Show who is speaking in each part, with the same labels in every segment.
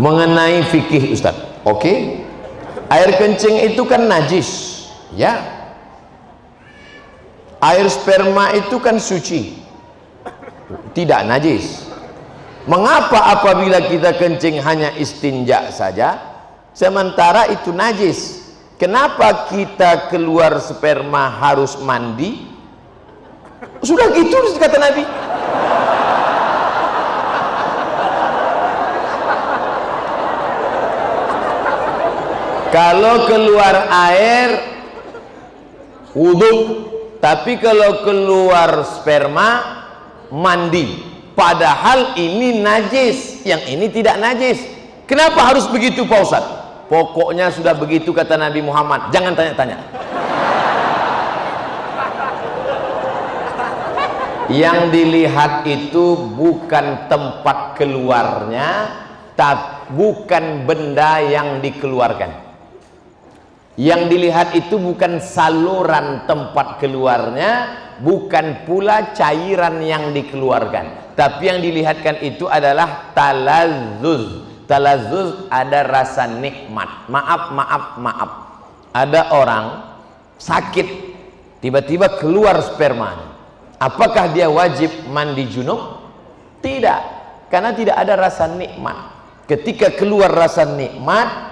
Speaker 1: mengenai fikih Ustaz. Oke. Air kencing itu kan najis, ya. Air sperma itu kan suci, tidak najis. Mengapa apabila kita kencing hanya istinja saja, sementara itu najis? Kenapa kita keluar sperma harus mandi? Sudah gitu kata Nabi. Kalau keluar air wudhu, tapi kalau keluar sperma mandi. Padahal ini najis, yang ini tidak najis. Kenapa harus begitu Pak Ustaz? Pokoknya sudah begitu kata Nabi Muhammad, jangan tanya-tanya. Yang dilihat itu bukan tempat keluarnya, tapi bukan benda yang dikeluarkan. Yang dilihat itu bukan saluran tempat keluarnya, bukan pula cairan yang dikeluarkan, tapi yang dilihatkan itu adalah talazzuz. Talazzuz ada rasa nikmat. Maaf. Ada orang sakit, tiba-tiba keluar spermanya. Apakah dia wajib mandi junub? Tidak, karena tidak ada rasa nikmat. Ketika keluar rasa nikmat,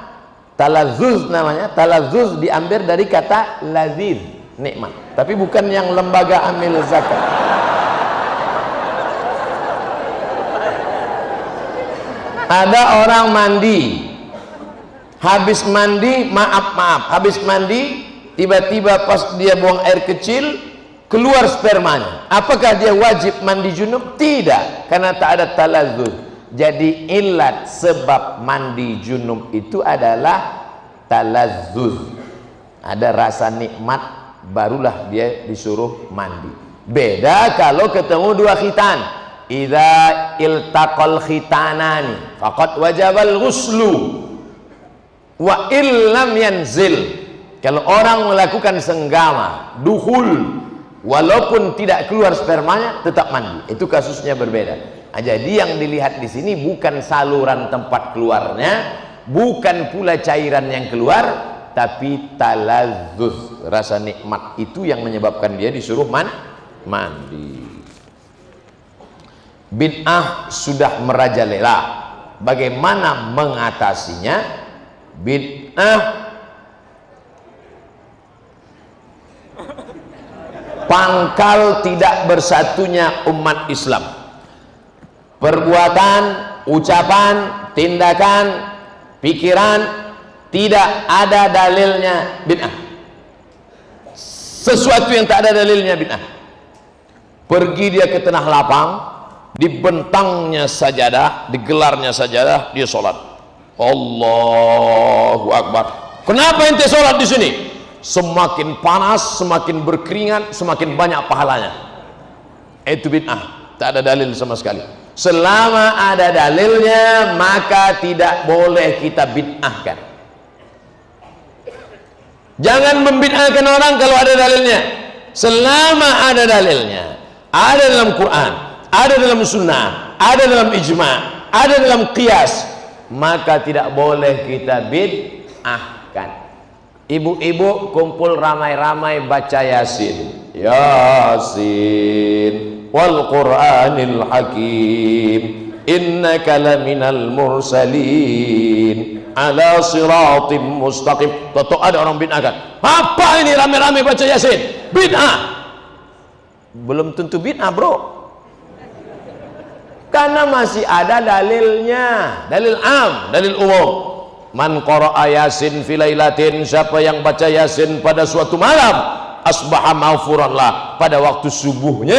Speaker 1: talazzuz namanya. Talazzuz diambil dari kata laziz, nikmat, tapi bukan yang lembaga amil zakat. Ada orang mandi, habis mandi, habis mandi, tiba-tiba pas dia buang air kecil, keluar spermanya. Apakah dia wajib mandi junub? Tidak, karena tak ada talazzuz. Jadi ilat sebab mandi junub itu adalah talazzuz. Ada rasa nikmat, barulah dia disuruh mandi. Beda kalau ketemu dua khitan. Idza iltaqal khitanani faqad wajabal ghuslu wa illam yanzil. Kalau orang melakukan senggama, dukhul, walaupun tidak keluar spermanya tetap mandi. Itu kasusnya berbeda. Nah, jadi yang dilihat di sini bukan saluran tempat keluarnya, bukan pula cairan yang keluar, tapi talazzuz, rasa nikmat itu yang menyebabkan dia disuruh mandi. Bid'ah sudah merajalela. Bagaimana mengatasinya? Bid'ah pangkal tidak bersatunya umat Islam. Perbuatan, ucapan, tindakan, pikiran tidak ada dalilnya bid'ah. Sesuatu yang tak ada dalilnya bid'ah. Pergi dia ke tanah lapang, dibentangnya sajadah, digelarnya sajadah, dia sholat. Allahu Akbar. Kenapa ente sholat di sini? Semakin panas, semakin berkeringat, semakin banyak pahalanya. Itu bid'ah. Tak ada dalil sama sekali. Selama ada dalilnya, maka tidak boleh kita bid'ahkan. Jangan membid'ahkan orang kalau ada dalilnya. Selama ada dalilnya, ada dalam Quran, ada dalam sunnah, ada dalam ijma', ada dalam qiyas, maka tidak boleh kita bid'ahkan. Ibu-ibu kumpul ramai-ramai baca Yasin. Yasin wal Qur'anil Hakim, innaka laminal mursalin ala siratim mustaqim. Toto ada orang bid'ahkan. Apa ini ramai-ramai baca Yasin? Bid'ah. Belum tentu bid'ah, bro, karena masih ada dalilnya. Dalil am, dalil umum. Man qara'a Yasin fi lailatin, siapa yang baca Yasin pada suatu malam, asbaha maghfuran lah, pada waktu subuhnya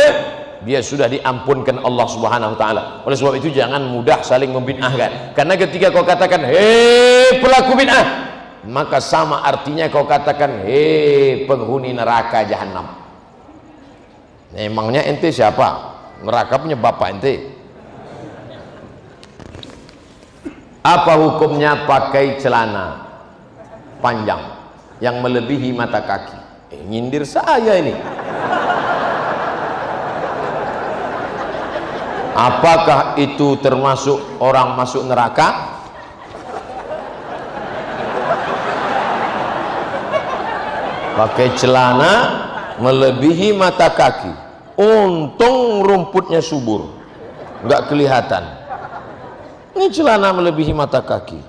Speaker 1: dia sudah diampunkan Allah Subhanahu wa taala. Oleh sebab itu jangan mudah saling membid'ahkan. Karena ketika kau katakan hei pelaku bid'ah, maka sama artinya kau katakan hei penghuni neraka jahanam. Emangnya ente siapa? Neraka punya bapak ente. Apa hukumnya pakai celana panjang yang melebihi mata kaki? Nyindir saya ini. Apakah itu termasuk orang masuk neraka? pakai celana melebihi mata kaki. Untung rumputnya subur, nggak kelihatan. Ini celana melebihi mata kaki.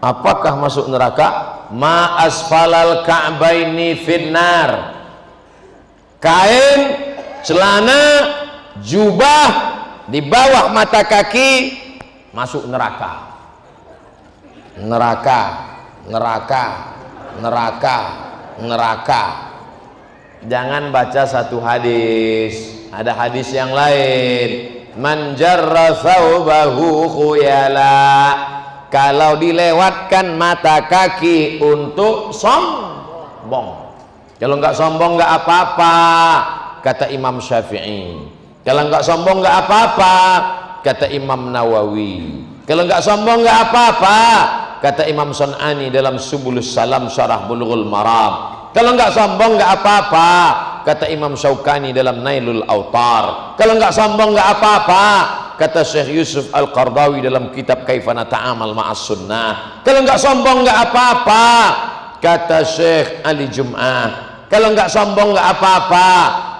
Speaker 1: Apakah masuk neraka? Ma asfalal ka'baini finnar. Kain, celana, jubah di bawah mata kaki masuk neraka. Neraka, neraka, neraka, neraka. Jangan baca satu hadis, ada hadis yang lain. Man jarra thawbahu khuyala. Kalau dilewatkan mata kaki untuk sombong, kalau nggak sombong nggak apa-apa, kata Imam Syafi'i. Kalau nggak sombong nggak apa-apa, kata Imam Nawawi. Kalau nggak sombong nggak apa-apa, kata Imam Sun'ani dalam Subulus Salam Syarah Bulughul Maram. Kalau nggak sombong nggak apa-apa, kata Imam Syaukani dalam Nailul Autar. Kalau nggak sombong nggak apa-apa, kata Syekh Yusuf Al-Qardawi dalam kitab Kaifa Nata'amal Ma'as Sunnah. Kalau nggak sombong nggak apa-apa, kata Syekh Ali Jum'ah. Kalau nggak sombong nggak apa-apa,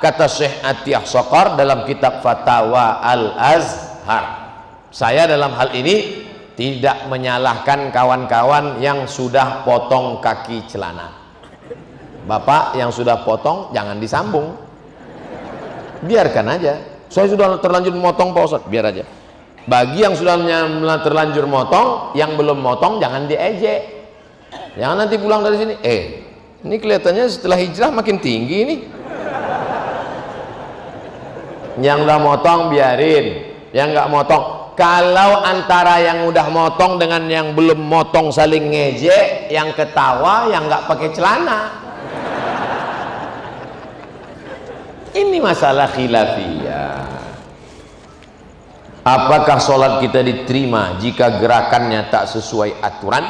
Speaker 1: kata Syekh Atiyah Sokor dalam kitab Fatawa Al-Azhar. Saya dalam hal ini tidak menyalahkan kawan-kawan yang sudah potong kaki celana. Bapak yang sudah potong jangan disambung, biarkan aja. Saya sudah terlanjur motong Pak Ustadz, biar aja. Bagi yang sudah terlanjur motong, yang belum motong jangan diejek. Jangan nanti pulang dari sini, ini kelihatannya setelah hijrah makin tinggi ini. Yang udah motong biarin, yang nggak motong. Kalau antara yang udah motong dengan yang belum motong saling ngejek, yang ketawa yang nggak pakai celana. Ini masalah khilafiyah. Apakah sholat kita diterima jika gerakannya tak sesuai aturan?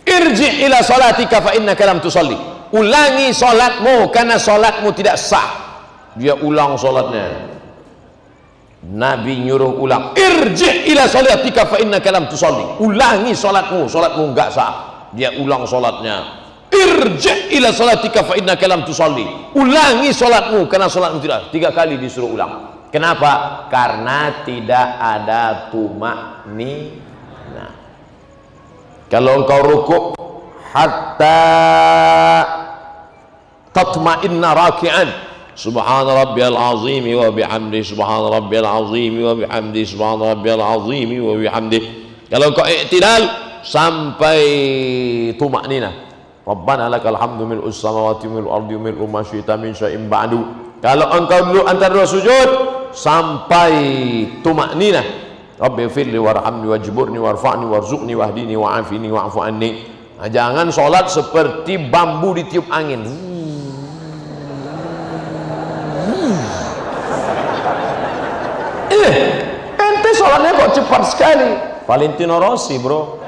Speaker 1: Irji' ila sholatika fa innaka lam tusalli. Ulangi sholatmu karena sholatmu tidak sah. Dia ulang sholatnya. Nabi nyuruh ulang. Irji' ila sholatika fa innaka lam tusalli. Ulangi sholatmu, sholatmu enggak sah. Dia ulang sholatnya. Irji' ila sholatika fa innaka lam tusalli. Ulangi sholatmu karena sholatmu tidak. 3 kali disuruh ulang. Kenapa? Karena tidak ada tumakninah. Kalau engkau rukuk hatta tatma'inna raki'an, subhana rabbiyal azim wa bihamdi, subhana rabbiyal azim wa bihamdi, subhana rabbiyal azim wa bihamdi. Kalau engkau i'tidal sampai tumakninah, Rabbana lakal hamdu mil'us samawati mil'ul ardi mil'u ma syi'ta min syai'in ba'du. Kalau engkau dulu antara dua sujud sampai tumakninah, Rabbi firli warhamni wajburni warfa'ni warzuqni wahdini wa'afini wa'fu anni. Nah, jangan sholat seperti bambu ditiup angin. Ente sholatnya kok cepat sekali. Valentino Rossi bro.